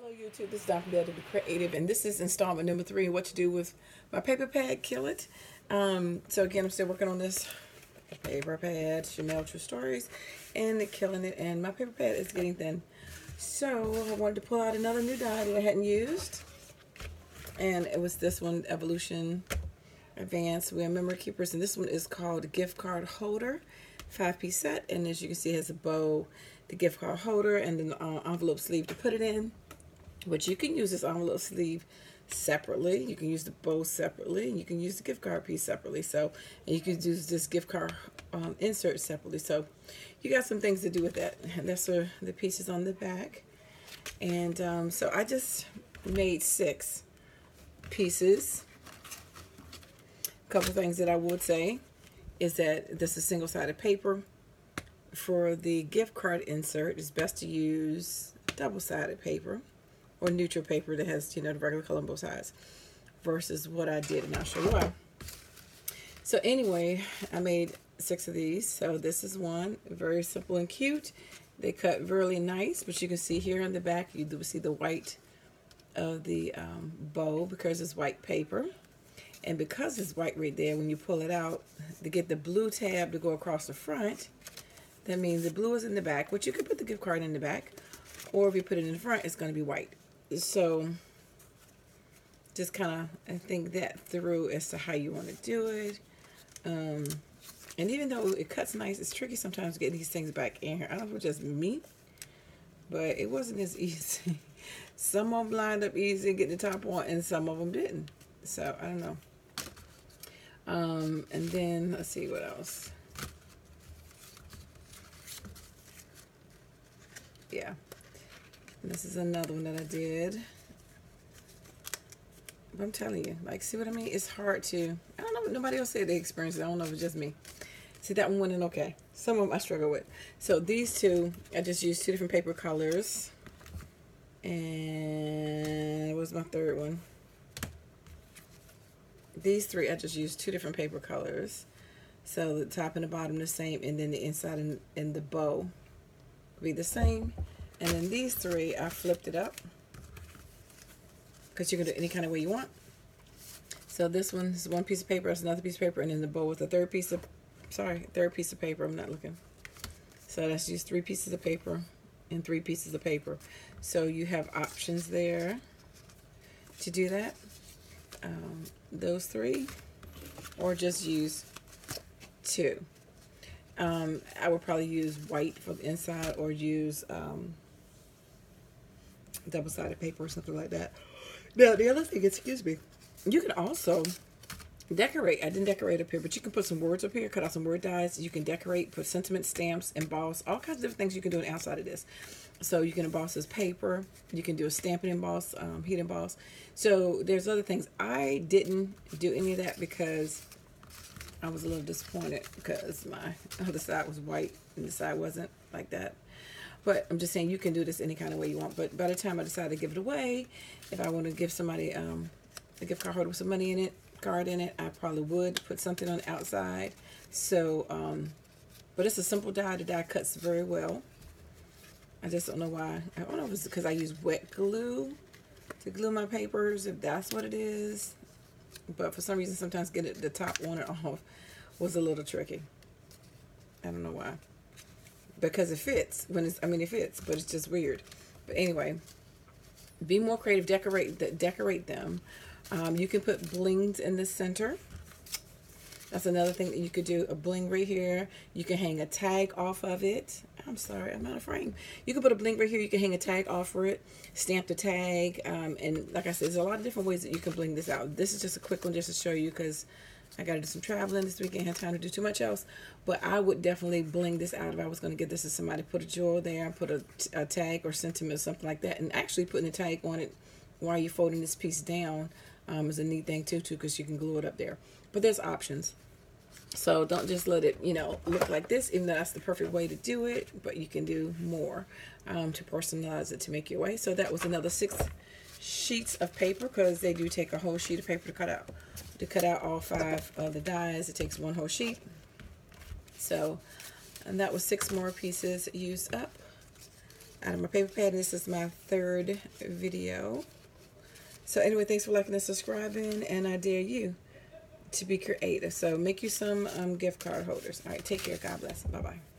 Hello YouTube, this is DaretoBeCreative, and this is installment number 3, what to do with my paper pad, kill it. So again, I'm still working on this paper pad, Shimelle True Stories, and killing it, and my paper pad is getting thin. So I wanted to pull out another new die that I hadn't used, and it was this one, Evolution Advanced. We are memory keepers, and this one is called Gift Card Holder, 5-piece set, and as you can see, it has a bow, the gift card holder, and an envelope sleeve to put it in. But you can use this envelope sleeve separately. You can use the bow separately. You can use the gift card piece separately. So, and you can use this gift card insert separately. So, you got some things to do with that. And that's the pieces on the back. And so I just made 6 pieces. A couple things that I would say is that this is single-sided paper. For the gift card insert, it's best to use double-sided paper or neutral paper that has, the regular color on both sides versus what I did, and I'll show you why. So anyway, I made 6 of these. So this is one, very simple and cute. They cut really nice, but you can see here in the back, you do see the white of the bow because it's white paper. And because it's white right there, when you pull it out, to get the blue tab to go across the front, that means the blue is in the back, which you could put the gift card in the back, or if you put it in the front, it's going to be white. So just kind of think that through as to how you want to do it. And even though it cuts nice, it's tricky sometimes to get these things back in here. I don't know if it's just me, but it wasn't as easy. Some of them lined up easy and get the top on, and some of them didn't. So I don't know. And then let's see what else. Yeah, and this is another one that I did. But I'm telling you, like, see what I mean? It's hard to, I don't know, nobody else said they experienced it. I don't know if it's just me. See, that one went in okay. Some of them I struggle with. So these two, I just used 2 different paper colors. And what was my third one? These 3, I just used 2 different paper colors. So the top and the bottom the same, and then the inside and the bow be the same. And then these 3, I flipped it up because you can do it any kind of way you want. So this one is 1 piece of paper, that's another piece of paper, and then the bow with a third piece of paper. I'm not looking. So that's just 3 pieces of paper and 3 pieces of paper. So you have options there to do that. Those 3, or just use 2. I would probably use white for the inside, or use double-sided paper or something like that. Now, the other thing, excuse me, you can also decorate. I didn't decorate up here, but you can put some words up here, cut out some word dies. You can decorate, put sentiment stamps, emboss, all kinds of different things you can do outside of this. So you can emboss this paper. You can do a stamp and emboss, heat emboss. So there's other things. I didn't do any of that because I was a little disappointed because my other side was white and the side wasn't like that. But I'm just saying you can do this any kind of way you want. But by the time I decided to give it away, if I want to give somebody a gift card holder with some money in it, I probably would put something on the outside. So, but it's a simple die. The die cuts very well. I just don't know why. I don't know if it's because I use wet glue to glue my papers, if that's what it is. But for some reason, sometimes getting the top on it off was a little tricky. I don't know why. Because it fits it fits, but it's just weird. But anyway, be more creative. Decorate them. You can put blings in the center. That's another thing that you could do. A bling right here. You can hang a tag off of it. I'm sorry, I'm out of frame. You can put a bling right here. You can hang a tag off for it. Stamp the tag. And like I said, there's a lot of different ways that you can bling this out. This is just a quick one just to show you because I got to do some traveling this weekend. I have time to do too much else. But I would definitely bling this out if I was going to give this to somebody. Put a jewel there and put a tag or sentiment or something like that. And actually putting a tag on it while you're folding this piece down is a neat thing too because you can glue it up there. But there's options. So don't just let it, look like this, even though that's the perfect way to do it. But you can do more to personalize it to make your way. So that was another 6 sheets of paper because they do take a whole sheet of paper to cut out. To cut out all 5 of the dies, it takes 1 whole sheet. So, and that was 6 more pieces used up. out of my paper pad. And this is my 3rd video. So anyway, thanks for liking and subscribing, and I dare you to be creative. So make you some gift card holders. All right, take care. God bless. Bye-bye.